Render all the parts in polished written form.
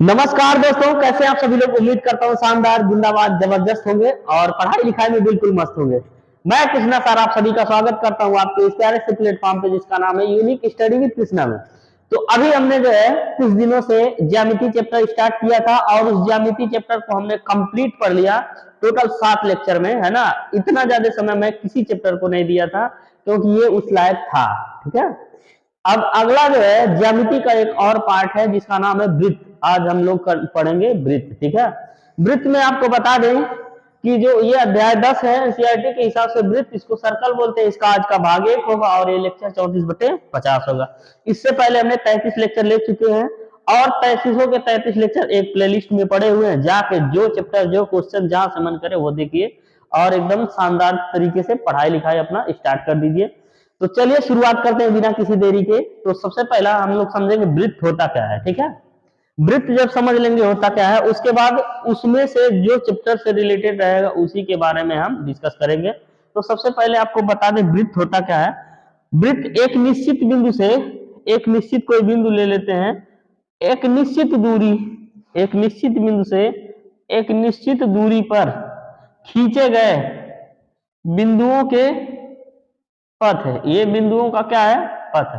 नमस्कार दोस्तों, कैसे हैं आप सभी लोग। उम्मीद करता हूँ शानदार, जिंदाबाद, जबरदस्त होंगे और पढ़ाई लिखाई में बिल्कुल मस्त होंगे। मैं कृष्णा सर आप सभी का स्वागत करता हूँ आपके इस प्यारे से प्लेटफॉर्म पे जिसका नाम है यूनिक स्टडी विद कृष्णा में। तो अभी हमने जो है कुछ दिनों से ज्यामिति चैप्टर स्टार्ट किया था और उस ज्यामिति चैप्टर को हमने कंप्लीट पढ़ लिया टोटल 7 लेक्चर में, है ना। इतना ज्यादा समय मैं किसी चैप्टर को नहीं दिया था क्योंकि ये उस लायक था। ठीक है, अब अगला जो है ज्यामिति का एक और पार्ट है जिसका नाम है वृत्त। आज हम लोग पढ़ेंगे वृत्त। ठीक है, वृत्त में आपको बता दें कि जो ये अध्याय 10 है एनसीईआरटी के हिसाब से वृत्त, इसको सर्कल बोलते हैं। इसका आज का भाग 1 होगा और ये लेक्चर 34/50 होगा। इससे पहले हमने 33 लेक्चर ले चुके हैं और 33 के 33 लेक्चर एक प्लेलिस्ट में पड़े हुए हैं। जाके जो चैप्टर जो क्वेश्चन जहां से मन करे वो देखिए और एकदम शानदार तरीके से पढ़ाई लिखाई अपना स्टार्ट कर दीजिए। तो चलिए शुरुआत करते हैं बिना किसी देरी के। तो सबसे पहला हम लोग समझेंगे वृत्त होता क्या है। ठीक है, वृत्त जब समझ लेंगे होता क्या है, उसके बाद उसमें से जो चैप्टर से रिलेटेड रहेगा उसी के बारे में हम डिस्कस करेंगे। तो सबसे पहले आपको बता दें वृत्त होता क्या है। वृत्त एक निश्चित बिंदु से, एक निश्चित कोई बिंदु ले लेते हैं, एक निश्चित दूरी, एक निश्चित बिंदु से एक निश्चित दूरी पर खींचे गए बिंदुओं के पथ है। ये बिंदुओं का क्या है, पथ।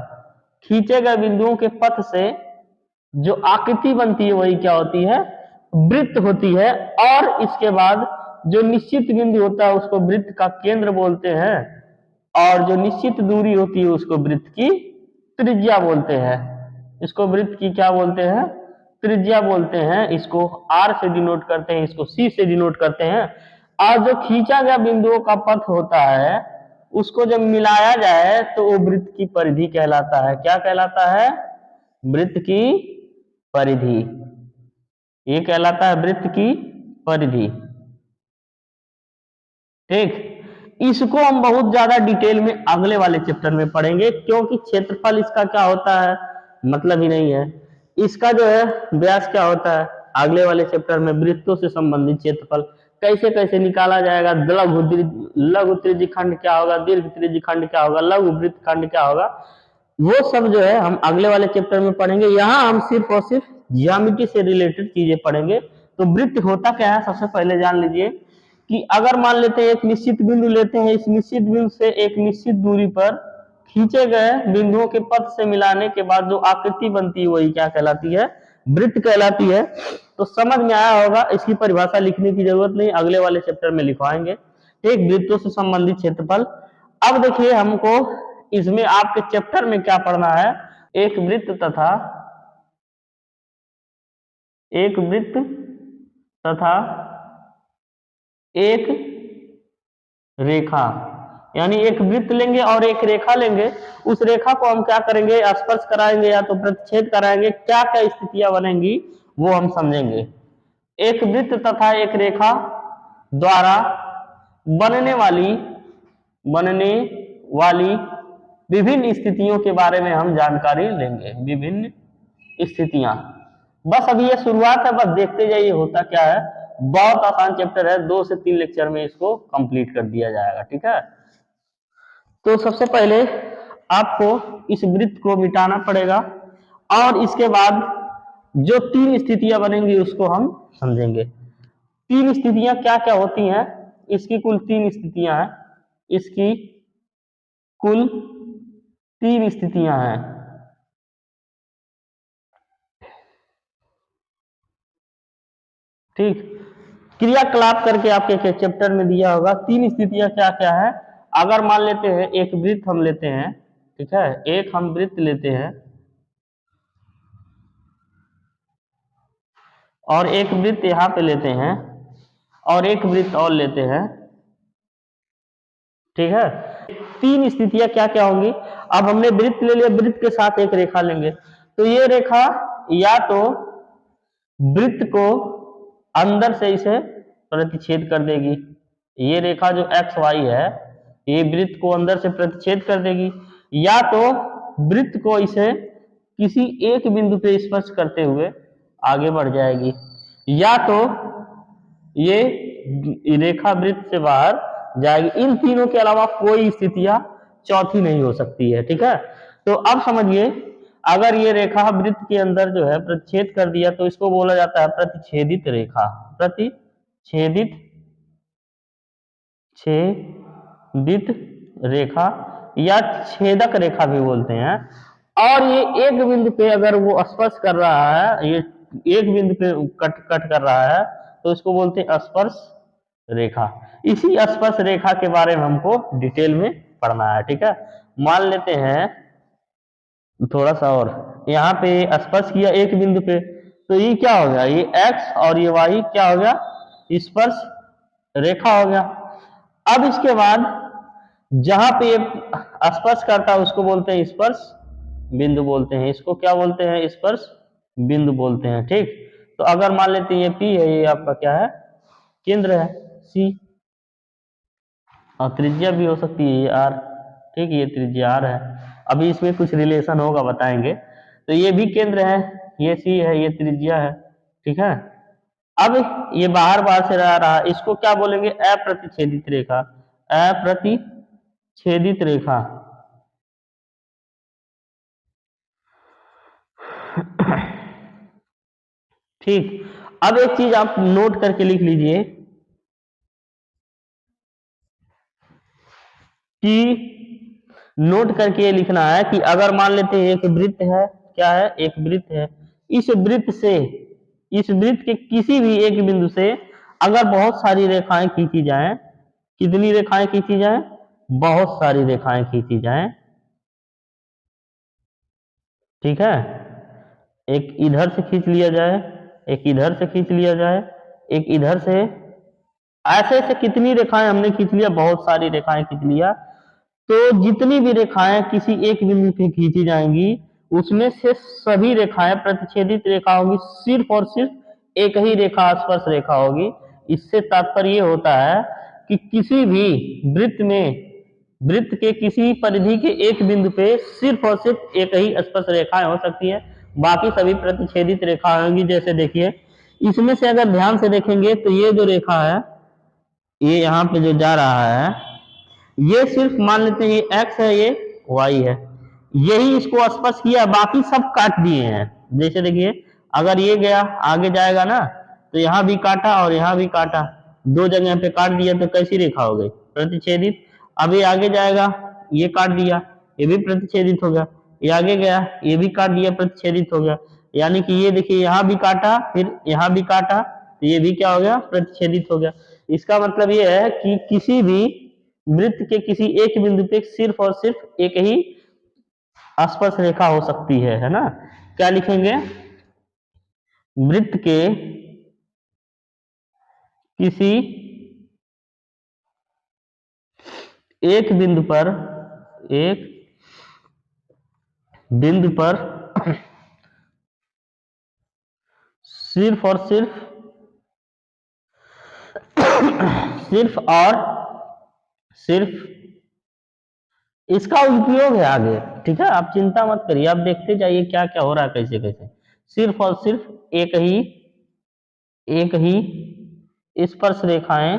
खींचे गए बिंदुओं के पथ से जो आकृति बनती है वही क्या होती है, वृत्त होती है। और इसके बाद जो निश्चित बिंदु होता है उसको वृत्त का केंद्र बोलते हैं और जो निश्चित दूरी होती है उसको वृत्त की त्रिज्या बोलते हैं। इसको वृत्त की क्या बोलते हैं, त्रिज्या बोलते हैं। इसको आर से डिनोट करते हैं, इसको सी से डिनोट करते हैं। और जो खींचा गया बिंदुओं का पथ होता है उसको जब मिलाया जाए तो वो वृत्त की परिधि कहलाता है। क्या कहलाता है, वृत्त की परिधि। ये कहलाता है वृत्त की परिधि। ठीक, इसको हम बहुत ज्यादा डिटेल में अगले वाले चैप्टर में पढ़ेंगे क्योंकि क्षेत्रफल इसका क्या होता है मतलब ही नहीं है। इसका जो है व्यास क्या होता है अगले वाले चैप्टर में वृत्तों से संबंधित क्षेत्रफल कैसे कैसे निकाला जाएगा, लघु त्रिज्यखंड क्या होगा, दीर्घ त्रिज्यखंड क्या होगा, लघु वृत्त खंड क्या होगा, वो सब जो है हम अगले वाले चैप्टर में पढ़ेंगे। यहाँ हम सिर्फ और सिर्फ ज्यामिति से रिलेटेड चीजें पढ़ेंगे। तो वृत्त होता क्या है सबसे पहले जान लीजिए कि अगर मान लेते हैं एक निश्चित बिंदु लेते हैं, इस निश्चित बिंदु से एक निश्चित दूरी पर खींचे गए बिंदुओं के पथ से मिलाने के बाद जो आकृति बनती है वही क्या कहलाती है, वृत्त कहलाती है। तो समझ में आया होगा, इसकी परिभाषा लिखने की जरूरत नहीं, अगले वाले चैप्टर में लिखवाएंगे। ठीक, वृत्तों से संबंधित क्षेत्रफल। अब देखिए हमको इसमें आपके चैप्टर में क्या पढ़ना है, एक वृत्त तथा एक वृत्त तथा एक रेखा, यानी एक वृत्त लेंगे और एक रेखा लेंगे। उस रेखा को हम क्या करेंगे, स्पर्श कराएंगे या तो प्रतिच्छेद कराएंगे। क्या क्या स्थितियां बनेंगी वो हम समझेंगे। एक वृत्त तथा एक रेखा द्वारा बनने वाली विभिन्न स्थितियों के बारे में हम जानकारी लेंगे। विभिन्न स्थितियां, बस अभी ये शुरुआत है, बस देखते जाइए होता क्या है। बहुत आसान चैप्टर है, 2 से 3 लेक्चर में इसको कंप्लीट कर दिया जाएगा। ठीक है, तो सबसे पहले आपको इस वृत्त को मिटाना पड़ेगा और इसके बाद जो 3 स्थितियां बनेंगी उसको हम समझेंगे। 3 स्थितियां क्या क्या होती हैं, इसकी कुल 3 स्थितियां हैं। इसकी कुल 3 स्थितियां हैं। ठीक, क्रियाकलाप करके आपके चैप्टर में दिया होगा। 3 स्थितियां क्या क्या है। अगर मान लेते हैं एक वृत्त हम लेते हैं, ठीक है, एक हम वृत्त लेते हैं और एक वृत्त यहां पे लेते हैं और एक वृत्त और लेते हैं। ठीक है, 3 स्थितियां क्या क्या होंगी। अब हमने वृत्त ले लिया, वृत्त के साथ एक रेखा लेंगे तो ये रेखा या तो वृत्त को अंदर से इसे प्रतिच्छेद कर देगी। ये रेखा जो एक्स वाई है ये वृत्त को अंदर से प्रतिच्छेद कर देगी, या तो वृत्त को इसे किसी एक बिंदु पे स्पर्श करते हुए आगे बढ़ जाएगी, या तो ये रेखा वृत्त से बाहर जाएगी। इन तीनों के अलावा कोई स्थितियां चौथी नहीं हो सकती है। ठीक है, तो अब समझिए अगर ये रेखा वृत्त के अंदर जो है प्रतिच्छेद कर दिया तो इसको बोला जाता है प्रतिच्छेदित रेखा। प्रतिच्छेदित छेदित रेखा या छेदक रेखा भी बोलते हैं। और ये एक बिंदु पे अगर वो स्पर्श कर रहा है, ये एक बिंदु पे कट कट कर रहा है तो इसको बोलते हैं स्पर्श रेखा। इसी स्पर्श रेखा के बारे में हमको डिटेल में पढ़ना है, ठीक है। मान लेते हैं थोड़ा सा और, यहाँ पे स्पर्श किया एक बिंदु पे तो ये क्या हो गया, ये x और ये y क्या हो गया, स्पर्श रेखा हो गया। अब इसके बाद जहां पे स्पर्श करता है उसको बोलते हैं स्पर्श बिंदु बोलते हैं, इसको क्या बोलते हैं, स्पर्श बिंदु बोलते हैं, ठीक। तो अगर मान लेते हैं ये P है, ये आपका क्या है, केंद्र है C, और त्रिज्या भी हो सकती है ये R, ठीक, ये त्रिज्या R है। अभी इसमें कुछ रिलेशन होगा बताएंगे। तो ये भी केंद्र है, ये C है, ये त्रिज्या है, ठीक है। अब ये बाहर बाहर से रहा, इसको क्या बोलेंगे, अप्रतिच्छेदित रेखा। अप्रतिच्छेदित रेखा, ठीक। अब एक चीज आप नोट करके लिख लीजिए कि नोट करके ये लिखना है कि अगर मान लेते हैं एक वृत्त है, क्या है, एक वृत्त है, इस वृत्त से, इस वृत्त के किसी भी एक बिंदु से अगर बहुत सारी रेखाएं खींची जाएं, कितनी रेखाएं खींची जाएं, बहुत सारी रेखाएं खींची जाएं, ठीक है। एक इधर से खींच लिया जाए, एक इधर से खींच लिया जाए, एक इधर से, ऐसे ऐसे कितनी रेखाएं हमने खींच लिया, बहुत सारी रेखाएं खींच लिया। तो जितनी भी रेखाएं किसी एक बिंदु पे खींची जाएंगी उसमें से सभी रेखाएं प्रतिच्छेदित रेखा होगी, सिर्फ और सिर्फ एक ही रेखा स्पर्श रेखा होगी। इससे तात्पर्य ये होता है कि किसी भी वृत्त में, वृत्त के किसी परिधि के एक बिंदु पे सिर्फ और सिर्फ एक ही स्पर्श रेखाएं हो सकती है, बाकी सभी प्रतिच्छेदित रेखा होंगी। जैसे देखिए इसमें से अगर ध्यान से देखेंगे तो ये जो रेखा है, ये यहाँ पे जो जा रहा है, ये सिर्फ मान लेते हैं ये x है, ये y है, यही इसको स्पर्श किया, बाकी सब काट दिए हैं। जैसे देखिए अगर ये गया आगे जाएगा ना तो यहाँ भी काटा और यहाँ भी काटा, दो जगह पे काट दिया तो कैसी रेखा हो गई, प्रतिच्छेदित। अब ये आगे जाएगा, ये काट दिया, ये भी प्रतिच्छेदित हो गया, ये आगे गया, ये भी काट दिया, प्रतिच्छेदित हो गया। यानी कि ये देखिए यहाँ भी काटा फिर यहाँ भी काटा तो ये भी क्या हो गया, प्रतिच्छेदित हो गया। इसका मतलब ये है कि किसी भी वृत्त के किसी एक बिंदु पे सिर्फ और सिर्फ एक ही स्पर्श रेखा हो सकती है ना। क्या लिखेंगे, वृत्त के किसी एक बिंदु पर, एक बिंदु पर सिर्फ और सिर्फ, सिर्फ और सिर्फ, इसका उपयोग है आगे, ठीक है। आप चिंता मत करिए, आप देखते जाइए क्या क्या हो रहा है, कैसे कैसे। सिर्फ और सिर्फ एक ही स्पर्श रेखाएं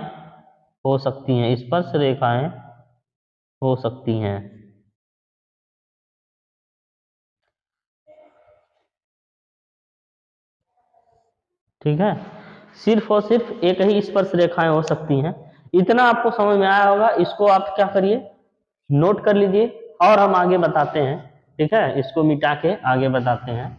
हो सकती हैं, स्पर्श रेखाएं हो सकती हैं, ठीक है। सिर्फ और सिर्फ एक ही स्पर्श रेखाएं हो सकती हैं। इतना आपको समझ में आया होगा, इसको आप क्या करिए, नोट कर लीजिए और हम आगे बताते हैं, ठीक है। इसको मिटा के आगे बताते हैं।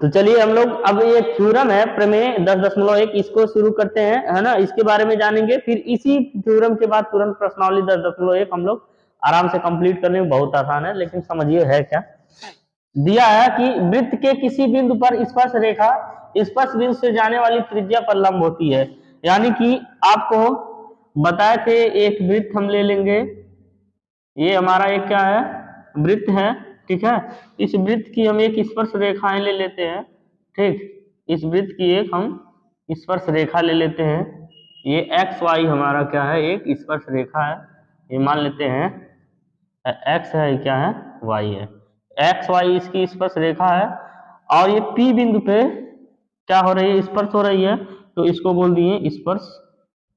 तो चलिए हम लोग अब ये थ्योरम है प्रमेय 10.1, इसको शुरू करते हैं, है ना। इसके बारे में जानेंगे, फिर इसी थ्योरम के बाद तुरंत प्रश्नावली 10.1 हम लोग आराम से कंप्लीट करने में, बहुत आसान है, लेकिन समझिए है क्या दिया है कि वृत्त के किसी बिंदु पर स्पर्श रेखा स्पर्श बिंदु से जाने वाली त्रिज्या पर लंब होती है। यानी कि आपको बताए थे एक वृत्त हम ले लेंगे, ये हमारा एक क्या है, वृत्त है, ठीक है। इस वृत्त की हम एक स्पर्श रेखाएं ले लेते हैं, ठीक। इस वृत्त की एक हम स्पर्श रेखा ले लेते हैं। ये एक्स वाई हमारा क्या है, एक स्पर्श रेखा है। ये मान लेते हैं एक्स है, क्या है, वाई है। एक्स वाई इसकी स्पर्श रेखा है और ये पी बिंदु पे क्या हो रही है, स्पर्श हो रही है, तो इसको बोल दिए स्पर्श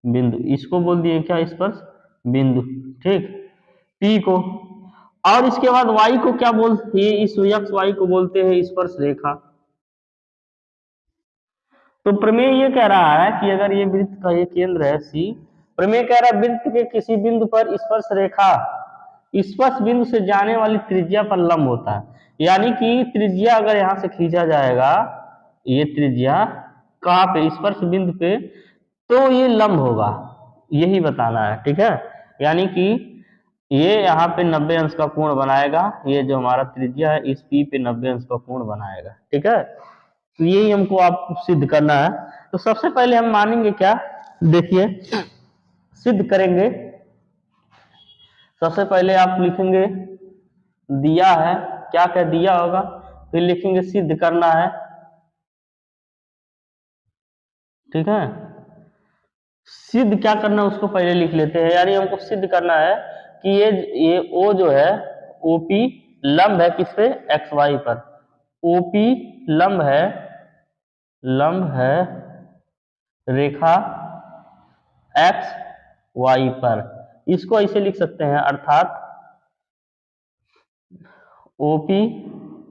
बिंदु। इसको बोल दिए क्या, स्पर्श बिंदु, ठीक, पी को। और इसके बाद वाई को क्या बोलते हैं, इस एक्स वाई को बोलते हैं स्पर्श रेखा। तो प्रमेय ये कह रहा है कि अगर ये वृत्त का ये केंद्र है सी, प्रमेय कह रहा है वृत्त के किसी बिंदु पर स्पर्श रेखा स्पर्श बिंदु से जाने वाली त्रिज्या पर लंब होता है। यानी कि त्रिज्या अगर यहां से खींचा जाएगा, ये त्रिज्या कहाँ पे, स्पर्श बिंदु पे, तो ये लंब होगा, यही बताना है, ठीक है। यानी कि ये यहाँ पे 90 अंश का कोण बनाएगा, ये जो हमारा त्रिज्या है इस पी पे 90 अंश का कोण बनाएगा, ठीक है। तो यही हमको आप सिद्ध करना है। तो सबसे पहले हम मानेंगे क्या, देखिए सिद्ध करेंगे। सबसे पहले आप लिखेंगे दिया है, क्या क्या दिया होगा, फिर लिखेंगे सिद्ध करना है, ठीक है। सिद्ध क्या करना है उसको पहले लिख लेते हैं। यानी हमको सिद्ध करना है कि ये ओ जो है ओपी लंब है किस पे, एक्स वाई पर। ओपी लंब है रेखा एक्स वाई पर। इसको ऐसे लिख सकते हैं, अर्थात ओपी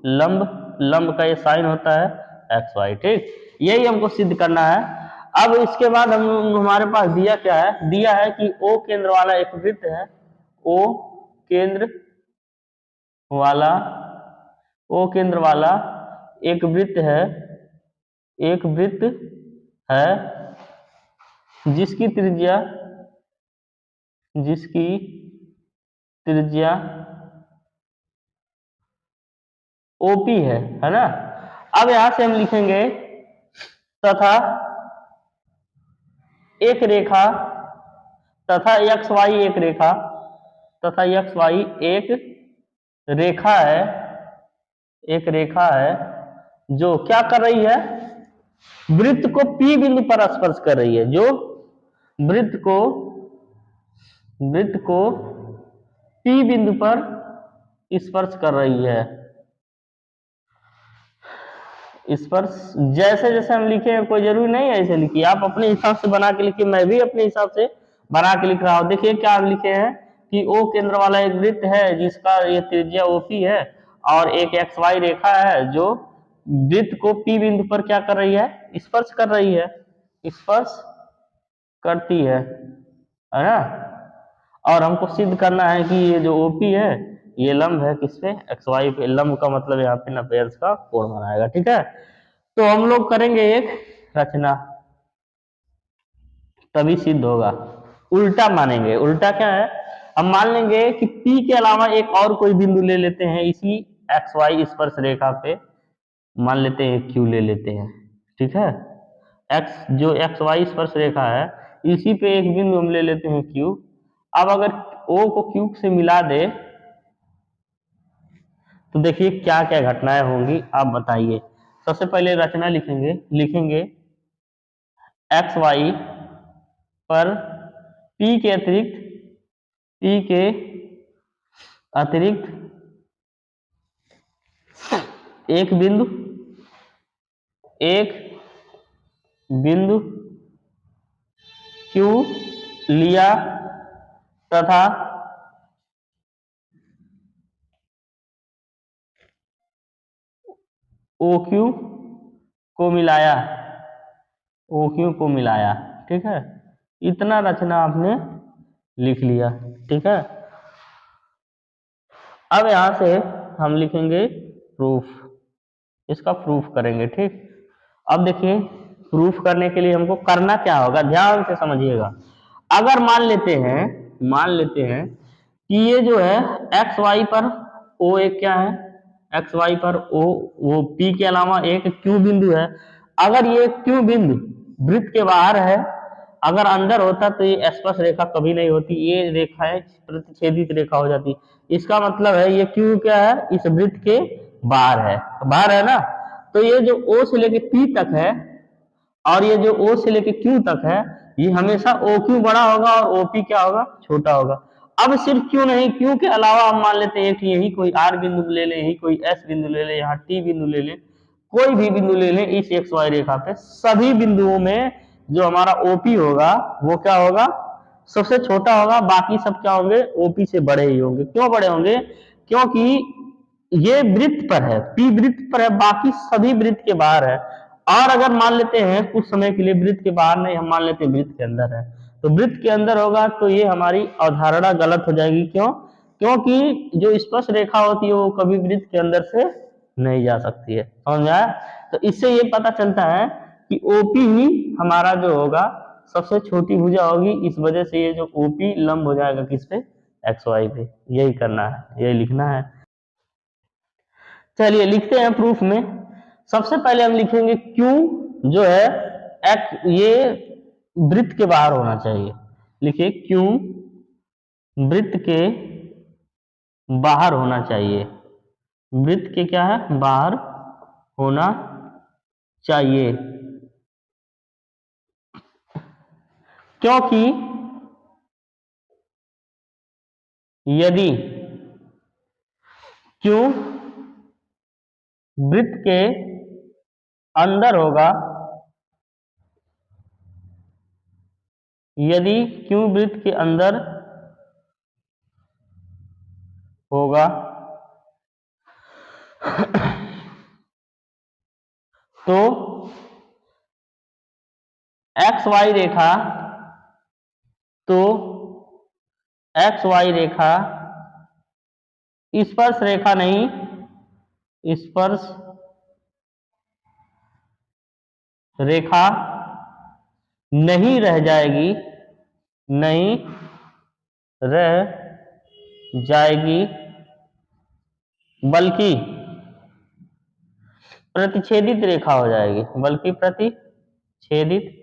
लंब का ये साइन होता है एक्स वाई, ठीक। यही हमको सिद्ध करना है। अब इसके बाद हमारे पास दिया क्या है, दिया है कि ओ केंद्र वाला एक वृत्त है, ओ केंद्र वाला ओ केंद्र वाला एक वृत्त है, एक वृत्त है जिसकी त्रिज्या ओपी है ना। अब यहां से हम लिखेंगे तथा एक रेखा, तथा एक्स वाई एक रेखा, तथा एक्स वाई एक रेखा है, एक रेखा है जो क्या कर रही है, वृत्त को पी बिंदु पर स्पर्श कर रही है, जो वृत्त को पी बिंदु पर स्पर्श कर रही है। स्पर्श जैसे जैसे हम लिखे, कोई जरूरी नहीं है ऐसे लिखिए, आप अपने हिसाब से बना के लिखिए, मैं भी अपने हिसाब से बना के लिख रहा हूं। देखिए क्या लिखे हैं कि ओ केंद्र वाला एक वृत्त है जिसका ये त्रिज्या ओपी है और एक एक्स वाई रेखा है जो वृत्त को पी बिंदु पर क्या कर रही है, स्पर्श कर रही है, स्पर्श करती है ना। और हमको सिद्ध करना है कि ये जो ओपी है ये लंब है किस पे, एक्स वाई पे। लंब का मतलब यहाँ पे 90 अंश का कोण बनाएगा, ठीक है। तो हम लोग करेंगे एक रचना, तभी सिद्ध होगा। उल्टा मानेंगे, उल्टा क्या है, हम मान लेंगे कि P के अलावा एक और कोई बिंदु ले लेते हैं इसी एक्स वाई स्पर्श रेखा पे, मान लेते हैं Q ले लेते हैं, ठीक है। एक्स जो एक्स वाई स्पर्श रेखा है इसी पे एक बिंदु हम ले लेते हैं Q। अब अगर O को Q से मिला दे तो देखिए क्या क्या घटनाएं होंगी, आप बताइए। सबसे पहले रचना लिखेंगे एक्स वाई पर P के अतिरिक्त एक बिंदु Q लिया तथा OQ को मिलाया, ठीक है। इतना रचना आपने लिख लिया, ठीक है। अब यहां से हम लिखेंगे प्रूफ, इसका प्रूफ करेंगे, ठीक। अब देखिए प्रूफ करने के लिए हमको करना क्या होगा, ध्यान से समझिएगा। अगर मान लेते हैं कि ये जो है एक्स वाई पर ओ एक क्या है, एक्स वाई पर ओ वो पी के अलावा एक क्यू बिंदु है। अगर ये क्यू बिंदु वृत्त के बाहर है, अगर अंदर होता तो ये स्पर्श रेखा कभी नहीं होती, ये रेखाएं प्रतिच्छेदित रेखा हो जाती। इसका मतलब है ये क्यू क्या है, इस वृत्त के बाहर है ना। तो ये जो ओ से लेके पी तक है और ये जो ओ से लेके क्यू तक है, ये हमेशा ओ क्यू बड़ा होगा और ओपी क्या होगा, छोटा होगा। अब सिर्फ क्यू नहीं, क्यू के अलावा हम मान लेते हैं कि यही कोई आर बिंदु ले लें, यही कोई एस बिंदु ले लें, यहाँ टी बिंदु ले लें, कोई भी बिंदु ले लें इस एक्स वाई रेखा पे, सभी बिंदुओं में जो हमारा ओपी होगा वो क्या होगा, सबसे छोटा होगा, बाकी सब क्या होंगे, ओपी से बड़े ही होंगे। क्यों बड़े होंगे, क्योंकि ये वृत्त पर है, पी वृत्त पर है, बाकी सभी वृत्त के बाहर है। और अगर मान लेते हैं कुछ समय के लिए वृत्त के बाहर नहीं, हम मान लेते हैं वृत्त के अंदर है, तो वृत्त के अंदर होगा तो ये हमारी अवधारणा गलत हो जाएगी। क्यों, क्योंकि जो स्पर्श रेखा होती है वो कभी वृत्त के अंदर से नहीं जा सकती है, समझ में आया। तो इससे ये पता चलता है कि ओपी ही हमारा जो होगा सबसे छोटी भुजा होगी, इस वजह से ये जो ओपी लंब हो जाएगा किस पे, एक्स वाई पे। यही करना है, यही लिखना है। चलिए लिखते हैं प्रूफ में। सबसे पहले हम लिखेंगे क्यू जो है एक्स, ये वृत्त के बाहर होना चाहिए। लिखिए क्यू वृत्त के बाहर होना चाहिए, वृत्त के क्या है, बाहर होना चाहिए। क्योंकि यदि क्यू वृत्त के अंदर होगा, यदि क्यू वृत्त के अंदर होगा तो एक्स वाई रेखा, तो एक्स वाई रेखा स्पर्श रेखा नहीं, स्पर्श रेखा नहीं रह जाएगी, नहीं रह जाएगी, बल्कि प्रतिच्छेदित रेखा हो जाएगी, बल्कि प्रतिच्छेदित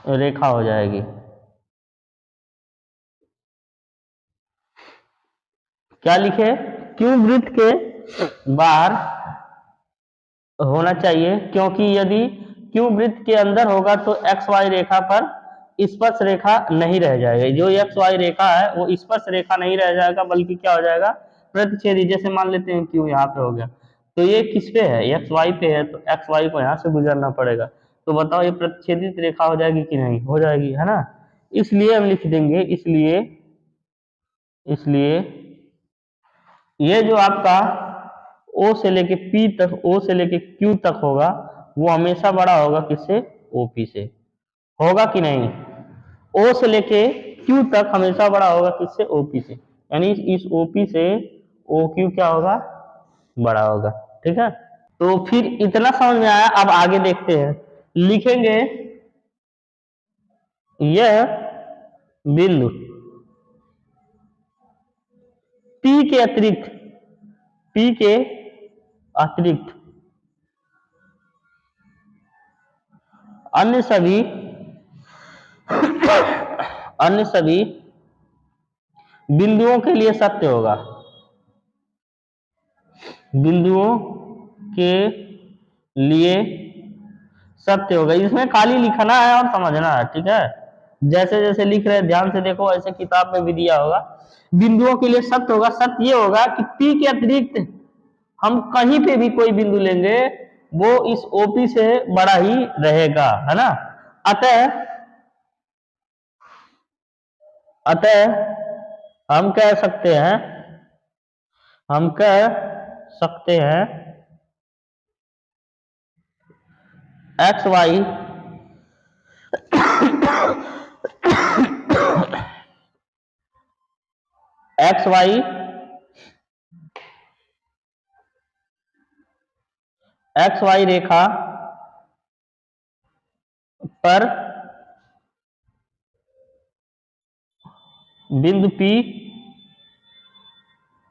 रेखा हो जाएगी। क्या लिखे, क्यू वृत्त के बाहर होना चाहिए, क्योंकि यदि क्यू वृत्त के अंदर होगा तो एक्स वाई रेखा पर स्पर्श रेखा नहीं रह जाएगी। जो एक्स वाई रेखा है वो स्पर्श रेखा नहीं रह जाएगा, बल्कि क्या हो जाएगा, प्रतिच्छेदी। जैसे मान लेते हैं क्यू यहाँ पे हो गया, तो ये किस पे है, एक्स वाई पे है, तो एक्स वाई को यहाँ से गुजरना पड़ेगा। तो बताओ ये प्रतिच्छेदित रेखा हो जाएगी कि नहीं, हो जाएगी, है ना। इसलिए हम लिख देंगे, इसलिए इसलिए ये जो आपका ओ से लेके पी तक, ओ से लेके क्यू तक होगा, वो हमेशा बड़ा होगा किससे, ओपी से। होगा कि नहीं, ओ से लेके क्यू तक हमेशा बड़ा होगा किससे, ओपी से। यानी इस ओपी से ओ क्यू क्या होगा, बड़ा होगा। ठीक है, तो फिर इतना समझ में आया। अब आगे देखते हैं, लिखेंगे यह बिंदु पी के अतिरिक्त, पी के अतिरिक्त अन्य सभी अन्य सभी बिंदुओं के लिए सत्य होगा, बिंदुओं के लिए सत्य होगा। इसमें खाली लिखना है और समझना है, ठीक है। जैसे जैसे लिख रहे हैं ध्यान से देखो, ऐसे किताब में भी दिया होगा। बिंदुओं के लिए सत्य होगा, सत्य ये होगा कि पी के अतिरिक्त हम कहीं पे भी कोई बिंदु लेंगे वो इस ओपी से बड़ा ही रहेगा, है ना। अतः अतः हम कह सकते हैं, हम कह सकते हैं X Y X Y X Y रेखा पर बिंदु पी,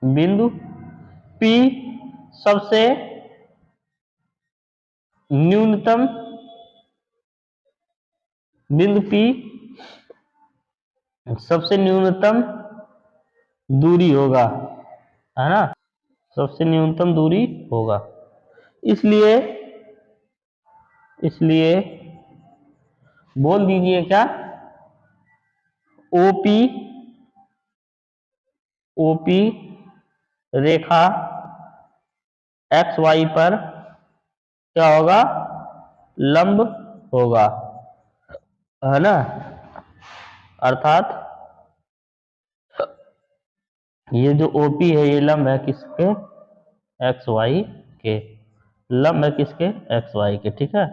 बिंदु पी सबसे न्यूनतम, बिंदु पी सबसे न्यूनतम दूरी होगा, है ना, सबसे न्यूनतम दूरी होगा। इसलिए इसलिए बोल दीजिए क्या, ओपी ओपी रेखा एक्स वाई पर क्या होगा, लंब होगा, है ना। अर्थात ये जो ओपी है ये लंब है किसके, एक्स वाई के, लंब है किसके, एक्स वाई के, ठीक है।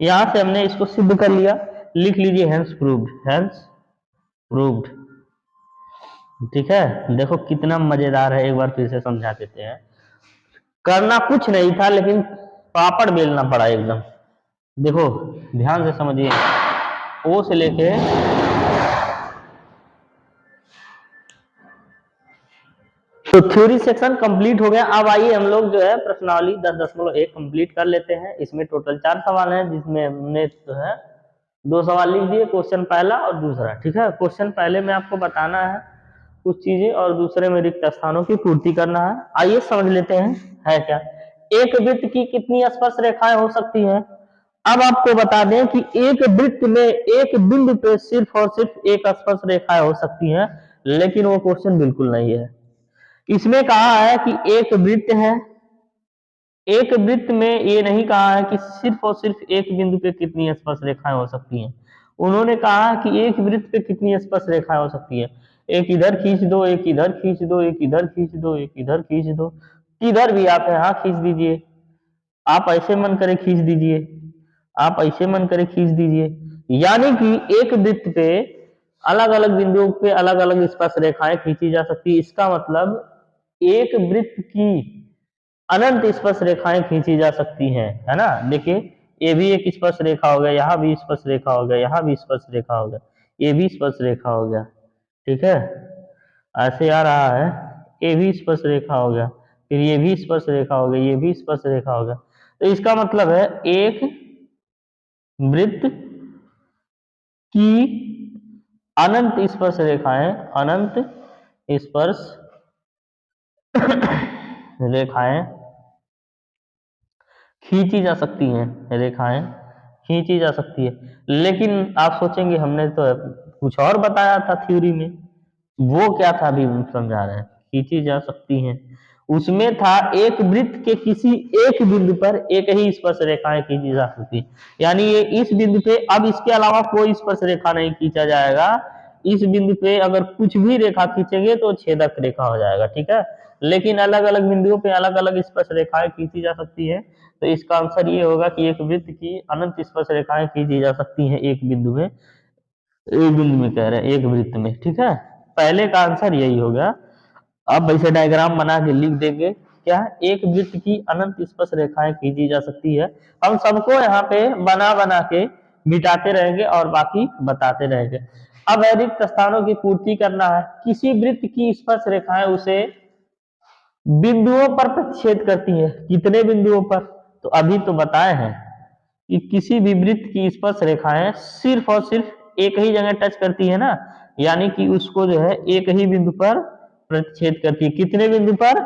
यहां से हमने इसको सिद्ध कर लिया, लिख लीजिए हेंस प्रूव्ड, हेंस प्रूव्ड, ठीक है। देखो कितना मजेदार है, एक बार फिर से समझा देते हैं। करना कुछ नहीं था लेकिन पापड़ बेलना पड़ा एकदम। देखो ध्यान से समझिए, ओ से लेके तो थ्योरी सेक्शन कंप्लीट हो गया। अब आइए हम लोग जो है प्रश्नावली 10.1 कंप्लीट कर लेते हैं। इसमें टोटल 4 सवाल हैं, जिसमें हमने जो है 2 सवाल लिख दिए, क्वेश्चन पहला और दूसरा, ठीक है। क्वेश्चन पहले में आपको बताना है कुछ चीजें और दूसरे में रिक्त स्थानों की पूर्ति करना है। आइए समझ लेते हैं है क्या। एक वृत्त की कितनी स्पर्श रेखाएं हो सकती हैं। अब आपको बता दें कि एक वृत्त में एक बिंदु पे सिर्फ और सिर्फ एक स्पर्श रेखाएं हो सकती हैं, लेकिन वो क्वेश्चन बिल्कुल नहीं है। इसमें कहा है कि एक वृत्त है, एक वृत्त में ये नहीं कहा है कि सिर्फ और सिर्फ एक बिंदु पे कितनी स्पर्श रेखाएं हो सकती हैं। उन्होंने कहा कि एक वृत्त पे कितनी स्पर्श रेखाएं हो सकती है। एक इधर खींच दो, एक इधर खींच दो, एक इधर खींच दो, एक इधर खींच दो, किधर भी आप यहाँ खींच दीजिए, आप ऐसे मन करे खींच दीजिए, आप ऐसे मन करे खींच दीजिए। यानी कि एक वृत्त पे अलग अलग बिंदुओं पे अलग अलग स्पर्श रेखाएं खींची जा सकती है। इसका मतलब एक वृत्त की अनंत स्पर्श रेखाएं खींची जा सकती हैं, है ना। देखिए ये भी एक स्पर्श रेखा हो गया, यहाँ भी स्पर्श रेखा हो गया, यहाँ भी स्पर्श रेखा हो गया, ये भी स्पर्श रेखा हो गया, ठीक है। ऐसे आ रहा है, ये भी स्पर्श रेखा हो गया, फिर ये भी स्पर्श रेखा हो गया, ये भी स्पर्श रेखा हो गया। तो इसका मतलब है एक वृत्त की अनंत स्पर्श रेखाएं, अनंत स्पर्श रेखाएं खींची जा सकती हैं, रेखाएं खींची जा सकती है। लेकिन आप सोचेंगे हमने तो कुछ और बताया था थ्योरी में, वो क्या था अभी हम समझा रहे हैं। खींची जा सकती हैं, उसमें था एक वृत्त के किसी एक बिंदु पर एक ही स्पर्श रेखाएं खींची जा सकती है। यानी ये इस बिंदु पे, अब इसके अलावा कोई स्पर्श रेखा नहीं खींचा जाएगा। इस बिंदु पे अगर कुछ भी रेखा खींचेंगे तो छेदक रेखा हो जाएगा, ठीक है। लेकिन अलग अलग बिंदुओं पे अलग अलग स्पर्श रेखाएं खींची जा सकती है। तो इसका आंसर ये होगा कि एक वृत्त की अनंत स्पर्श रेखाएं खींची जा सकती हैं एक बिंदु में, एक बिंदु में कह रहे हैं, एक वृत्त में, ठीक है। पहले का आंसर यही होगा। अब वैसे डायग्राम बना के लिख देंगे क्या, एक वृत्त की अनंत स्पर्श रेखाएं खींची जा सकती है। हम सबको यहाँ पे बना बना के मिटाते रहेंगे और बाकी बताते रहेंगे। अब रिक्त स्थानों की पूर्ति करना है। किसी वृत्त की स्पर्श रेखाएं उसे बिंदुओं पर प्रतिच्छेद करती है। कितने बिंदुओं पर, तो अभी तो बताए हैं कि किसी भी वृत्त की स्पर्श रेखाएं सिर्फ और सिर्फ एक ही जगह टच करती है ना, यानी कि उसको जो है एक ही बिंदु पर प्रतिच्छेद करती है। कितने बिंदु पर,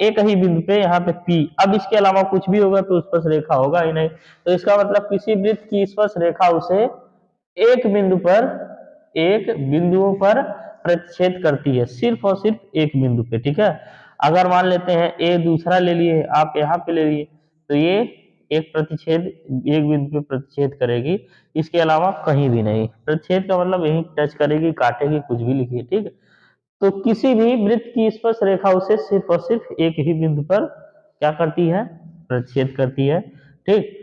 एक ही बिंदु पे, यहाँ पे P। अब इसके अलावा कुछ भी होगा तो स्पर्श रेखा होगा ही नहीं। तो इसका मतलब किसी वृत्त की स्पर्श रेखा उसे एक बिंदु पर, एक बिंदुओं पर प्रतिच्छेद करती है, सिर्फ और सिर्फ एक बिंदु पे, ठीक है। अगर मान लेते हैं ए दूसरा ले लिए, आप यहाँ पे ले लिए, तो ये एक प्रतिच्छेद एक बिंदु पे प्रतिच्छेद करेगी, इसके अलावा कहीं भी नहीं। प्रतिच्छेद का मतलब यही टच करेगी, काटेगी, कुछ भी लिखिए, ठीक है। तो किसी भी वृत्त की स्पर्श रेखा उसे सिर्फ और सिर्फ एक ही बिंदु पर क्या करती है, प्रतिच्छेद करती है, ठीक।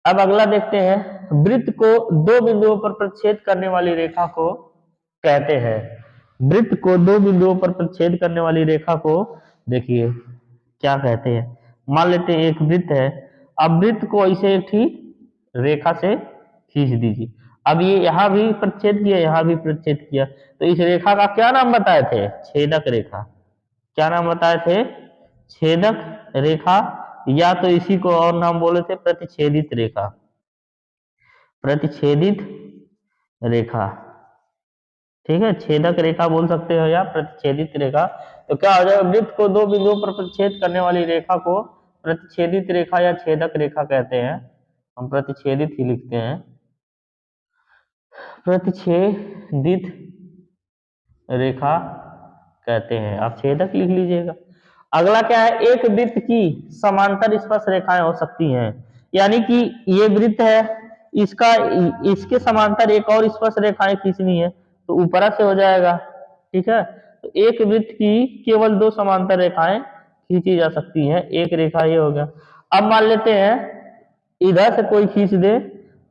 अब अगला देखते हैं, वृत्त को दो बिंदुओं पर प्रतिच्छेद करने वाली रेखा को कहते हैं। वृत्त को दो बिंदुओं पर प्रतिच्छेद करने वाली रेखा को देखिए क्या कहते हैं। मान लेते हैं एक वृत्त है, अब वृत्त को ऐसे एक ही रेखा से खींच दीजिए। अब ये यहाँ भी प्रतिच्छेद किया, यहाँ भी प्रतिच्छेद किया, तो इस रेखा का क्या नाम बताए थे, छेदक रेखा। क्या नाम बताए थे, छेदक रेखा, या तो इसी को और नाम बोले थे प्रतिच्छेदित रेखा, प्रतिच्छेदित रेखा, ठीक है, छेदक रेखा बोल सकते हो या प्रतिच्छेदित रेखा। तो क्या हो जाएगा, वृत्त को दो बिंदुओं पर प्रतिच्छेद करने वाली रेखा को प्रतिच्छेदित रेखा या छेदक रेखा कहते हैं। हम प्रतिच्छेदित ही लिखते हैं, प्रतिच्छेदित रेखा कहते हैं, आप छेदक लिख लीजिएगा। अगला क्या है, एक वृत्त की समांतर स्पर्श रेखाएं हो सकती हैं, यानी कि ये वृत्त है, इसका इसके समांतर एक और स्पर्श रेखाएं खींचनी है तो ऊपर से हो जाएगा। ठीक है, तो एक वृत्त की केवल दो समांतर रेखाएं खींची जा सकती हैं, एक रेखा ये हो गया। अब मान लेते हैं इधर से कोई खींच दे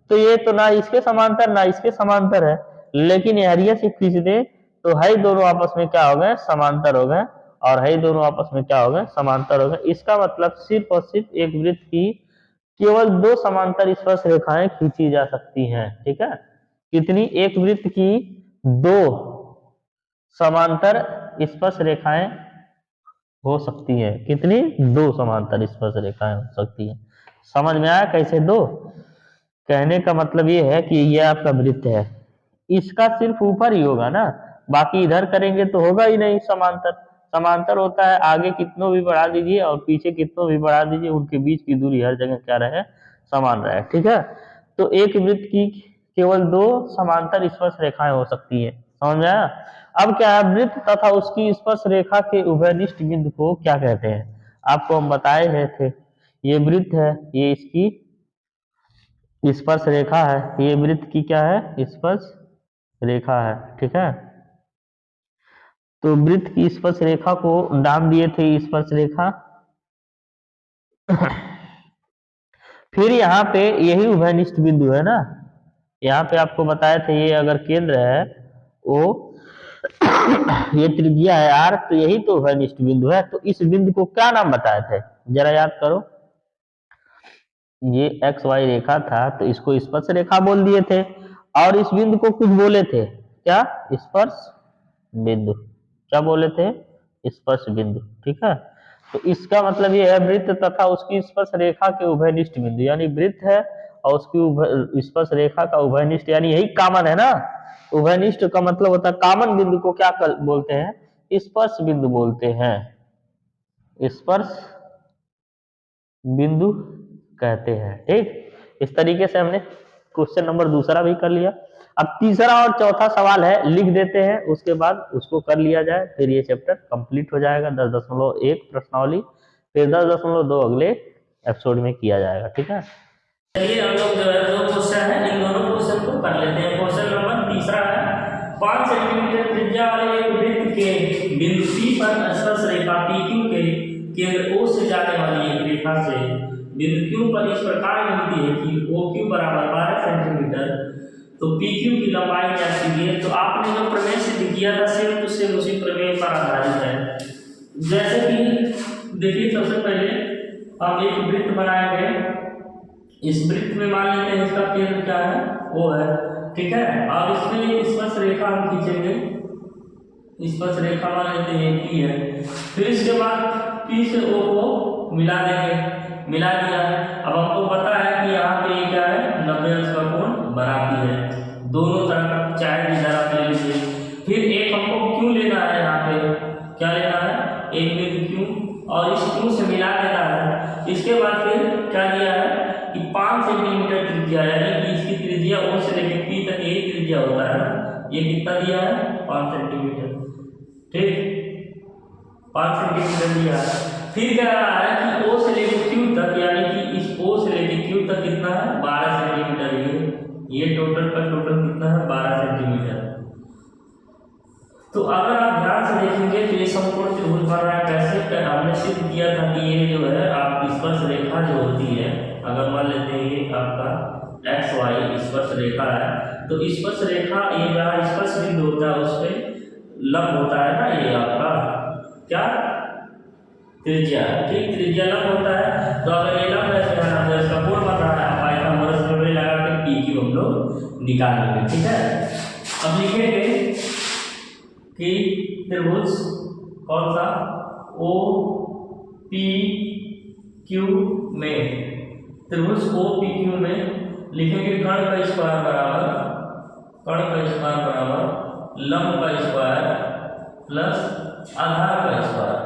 तो ये तो ना इसके समांतर ना इसके समांतर है, लेकिन हरिया से खींच दे तो है दोनों आपस में क्या हो गए, समांतर हो गए, और है दोनों आपस में क्या हो गए, समांतर हो गए। इसका मतलब सिर्फ और सिर्फ एक वृत्त की केवल दो समांतर स्पर्श रेखाएं खींची जा सकती हैं। ठीक है, कितनी, एक वृत्त की दो समांतर स्पर्श रेखाएं हो सकती है, कितनी, दो समांतर स्पर्श रेखाएं हो सकती है। समझ में आया कैसे दो, कहने का मतलब ये है कि ये आपका वृत्त है, इसका सिर्फ ऊपर ही होगा ना, बाकी इधर करेंगे तो होगा ही नहीं समांतर। समांतर होता है आगे कितनों भी बढ़ा दीजिए और पीछे कितनों भी बढ़ा दीजिए, उनके बीच की दूरी हर जगह क्या रहे, समान रहे। ठीक है, तो एक वृत्त की केवल दो समांतर स्पर्श रेखाएं हो सकती है, समझ में आया। अब क्या है, वृत्त तथा उसकी स्पर्श रेखा के उभयनिष्ठ बिंदु को क्या कहते हैं, आपको हम बताए गए थे। ये वृत्त है, ये इसकी स्पर्श रेखा है, ये वृत्त की क्या है, स्पर्श रेखा है। ठीक है, तो वृत्त की स्पर्श रेखा को नाम दिए थे स्पर्श रेखा। फिर यहाँ पे यही उभयनिष्ठ बिंदु है ना, यहाँ पे आपको बताए थे ये अगर केंद्र है ओ, ये त्रिज्या है आर, तो यही तो उभयनिष्ठ बिंदु है। तो इस बिंदु को क्या नाम बताए थे, जरा याद करो। ये एक्स वाई रेखा था तो इसको स्पर्श रेखा बोल दिए थे, और इस बिंदु को कुछ बोले थे, क्या, स्पर्श बिंदु। क्या बोले थे, स्पर्श बिंदु। ठीक है, तो इसका मतलब ये है वृत्त तथा उसकी स्पर्श रेखा के उभयनिष्ठ बिंदु, यानी वृत्त है और उसकी स्पर्श रेखा का उभयनिष्ठ, यानी यही कॉमन है ना। उभयनिष्ठ का मतलब होता है कॉमन बिंदु को क्या बोलते हैं, स्पर्श बिंदु बोलते हैं, स्पर्श बिंदु कहते हैं। ठीक, इस तरीके से हमने क्वेश्चन नंबर दूसरा भी कर लिया। अब तीसरा और चौथा सवाल है, लिख देते हैं, उसके बाद उसको कर लिया जाए, फिर ये चैप्टर कंप्लीट हो जाएगा। 10.1 प्रश्नावली, फिर 10.2 अगले एपिसोड में किया जाएगा। ठीक है, चलिए हम लोग जो है दो क्वेश्चन है, इन दोनों क्वेश्चन को कर लेते हैं। क्वेश्चन नंबर तीसरा है, 5 सेंटीमीटर त्रिज्या वाले एक वृत्त के बिंदु P पर स्पर्श रेखा PQ के केंद्र O से जाने वाली एक रेखा से बिंदु Q पर इस प्रकार मिलती है कि OQ बराबर 12 सेंटीमीटर, तो PQ की लंबाई क्या सी है। तो आपने जो प्रमेय सिद्ध किया था सेम टू सेम उसी प्रमेय पर आधारित है। जैसे कि देखिए, सबसे पहले हम एक वृत्त बनाएंगे, इस वृत्त में मान लेते हैं इसका केंद्र क्या है, O है। ठीक है, अब इसमें एक स्पर्श रेखा हम खींचेंगे, स्पर्श रेखा मान लेते हैं P है। फिर इसके बाद P से O को मिला देंगे, मिला दिया है। अब हमको पता है कि यहाँ पे ये क्या है, 90 अंश का कोण बनाती है, दोनों तरफ चाहे जिधर आप ले लीजिए। फिर एक हमको क्यों लेना है, यहाँ पे क्या लेना है, एक बिंदु क्यों, और इस क्यों से मिला देना है। इसके बाद फिर क्या दिया है कि 5 सेंटीमीटर त्रिज्या, यानी कि इसकी त्रिज्या O से लेकर P तक यही त्रिज्या होता है, ये कितना दिया है, 5 सेंटीमीटर। ठीक, 5 सेंटीमीटर दिया है। फिर कह रहा है कि O से लेकर Q तक, यानी कि इस O से लेकर Q तक कितना है, 12 सेंटीमीटर। ये टोटल का टोटल कितना है, 12 सेंटीमीटर। तो अगर आप ध्यान से देखेंगे तो ये समकोण त्रिभुज बन रहा है। कैसे, हमने सिद्ध किया था कि ये जो है आप स्पर्श रेखा जो होती है, अगर मान लेते हैं ये आपका एक्स वाई स्पर्श रेखा है, तो स्पर्श रेखा ये जहाँ स्पर्श बिंदु होता है उस पर लंब होता है ना, ये आपका क्या, त्रिज्या। ठीक, त्रिज्या लंब होता है, तो अगर ये लंब है तो इसका कोण बन रहा है, पाइथागोरस प्रमेय लगा के PQ हम लोग निकालेंगे। ठीक है, अब लिखेंगे कि त्रिभुज कौन सा, OPQ में, त्रिभुज OPQ में लिखेंगे कर्ण का स्क्वायर बराबर, कर्ण का स्क्वायर बराबर लंब का स्क्वायर प्लस आधार का स्क्वायर,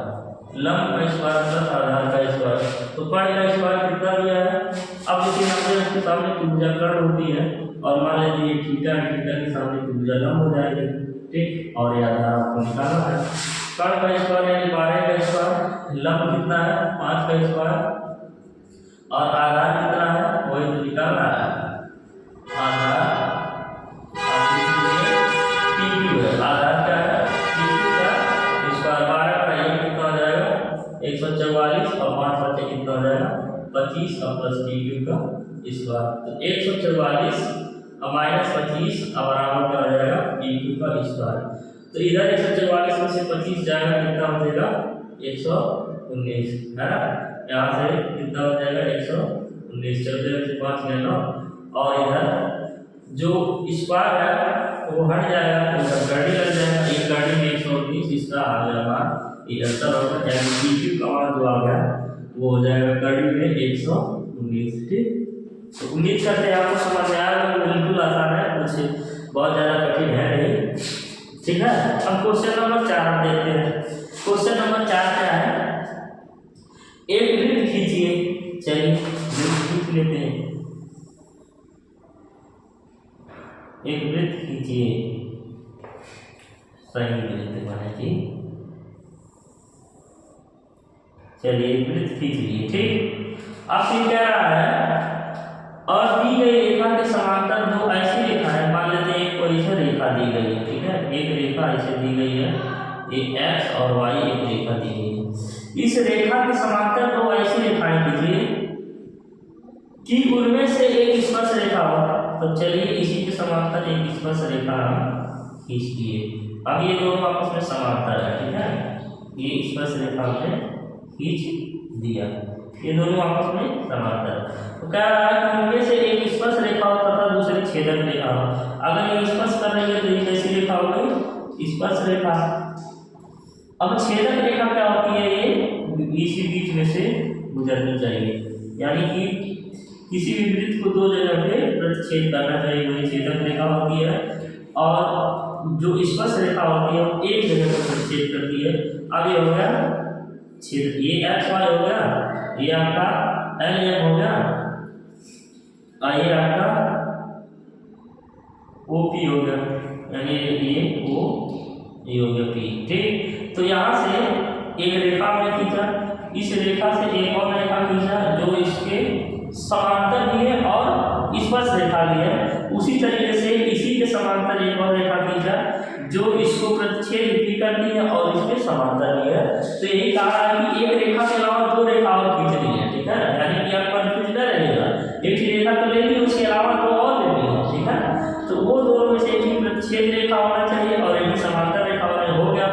लंब का स्क्वायर प्लस आधार का स्क्वायर। तो पाई का स्क्वायर कितना दिया है? अब देखिए यहाँ पे इसके सामने त्रिभुजा कर्ण होती है और मान लीजिए थीटा के सामने त्रिभुजा लंब हो जाएगी, ठीक। और ये आधार आपको निकालना है। कर्ण का स्क्वायर यानी 12 का स्क्वायर, लंब कितना है 5 का स्क्वायर और आधार कितना है वही तो निकालना है। आधार आधार क्या है? PQ का स्क्वायर 12 का ये कितना हो जाएगा 144 और 5 बच्चे कितना हो जाएगा 25 और प्लस PQ का स्क्वायर। तो 144 और माइनस 25 और बराबर क्या हो जाएगा PQ का स्क्वायर। तो इधर 144 में से 25 जाएगा कितना हो जाएगा 119 है ना। यहाँ से कितना हो जाएगा 119, 14 से 5 ले लो और इधर जो स्क्वायर है वो हट जाएगा तो इधर गाड़ी लग जाएगा, एक गाड़ी में 119 इसका आ गया मान ये आंसर होगा, यानी PQ का मान जो आ गया वो हो जाएगा गाड़ी में 119, ठीक। तो उम्मीद करते हैं आपको समझ में आया होगा, बिल्कुल आसान है, कुछ बहुत ज़्यादा कठिन है नहीं, ठीक है। अब क्वेश्चन नंबर 4 हम देखते हैं। क्वेश्चन नंबर 4 क्या है? एक वृत्त खींचिए, चलिए वृत्त खींच लेते हैं। एक वृत्त खींचिए, सही वृत्त बनाइए, चलिए एक वृत्त खींच लिए, ठीक। अब फिर क्या रहा है? और दी गई रेखा के समांतर दो ऐसी रेखा है, मान लेते हैं एक कोई ऐसी रेखा दी गई है, ठीक है। एक रेखा ऐसे दी गई है, ये x और y एक रेखा दी गई है। इस रेखा के समांतर दो ऐसी रेखाएं कीजिए कि उनमें से एक स्पर्श रेखा हो। तो चलिए इसी के समांतर एक स्पर्श रेखा हम खींच दिए। अब ये दोनों आपस में समांतर है, ठीक है। ये स्पर्श रेखा हमने खींच दिया, ये दोनों आपस में समांतर है। तो क्या रहा है कि उनमें से एक स्पर्श रेखा हो तथा दूसरी छेदक रेखा हो। अगर ये स्पर्श कर रही है तो ये कैसी रेखा हो गई? स्पर्श रेखा। अब छेदक रेखा क्या होती है? ये इसी बीच में से गुजरनी चाहिए, यानी कि किसी भी वृत्त को दो जगह पे प्रतिच्छेद करना चाहिए, वही छेदक रेखा होती है। और जो स्पर्श रेखा होती है वो एक जगह पर प्रतिच्छेद करती है। अब ये हो गया छेद, ये XY हो गया, ये आपका LM हो गया और ये आपका OP हो गया, यानी ये O ये हो गया P, ठीक। तो यहाँ से एक रेखा में खींचा, इस रेखा से एक और रेखा खींचा जो इसके समांतर भी है और स्पर्श रेखा भी है। उसी तरीके से इसी के समांतर एक और रेखा खींचा जो इसको प्रतिच्छेद भी करती है और इसके समांतर भी है। तो यही कहा है कि एक रेखा के अलावा दो रेखा और खींचनी है, ठीक है। यानी कि आप कंफ्यूज न रहिएगा, एक ही रेखा तो ले ली, उसके अलावा दो और लेनी है, ठीक है। तो वो दोनों में से एक ही प्रतिच्छेद रेखा होना चाहिए और एक ही समांतर रेखा हो गया।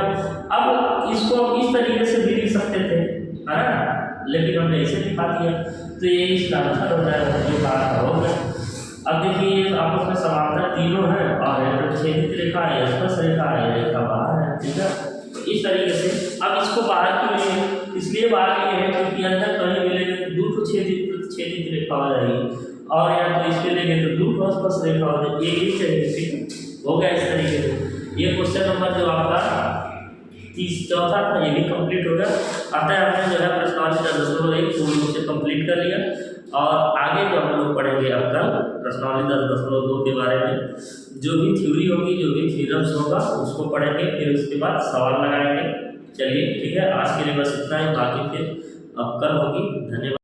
अब इसको इस तरीके से भी लिख सकते थे, है ना, लेकिन हमने इसे दिखा दिया तो ये इसका आंसर हो जाएगा, जो कहा हो गया। अब देखिए आपस में समांतर तीनों है और प्रतिच्छेदित रेखा है, स्पर्श रेखा है, रेखा बाहर है, ठीक है। तो इस तरीके से अब इसको बाहर क्यों लिए? इसलिए बाहर लिए है क्योंकि अंदर कहीं मिलेंगे तो दो प्रतिच्छेदित रेखा हो जाएगी और या तो इसके लेंगे तो दो स्पर्श रेखा हो जाएगी, एक ही चाहिए, ठीक हो गया। इस तरीके से ये क्वेश्चन नंबर जो आपका 34 था ये भी कंप्लीट हो गया। अतः हमने जो है प्रश्नावली 10.1 पूर्ण रूप से कंप्लीट कर लिया और आगे जो हम लोग पढ़ेंगे अब कल प्रश्नावली 10.2 के बारे में, जो भी थ्योरी होगी, जो भी थ्योरम्स होगा उसको पढ़ेंगे, फिर उसके बाद सवाल लगाएंगे। चलिए ठीक है, आज के लिए बस इतना ही, बाकी फिर अब कल होगी। धन्यवाद।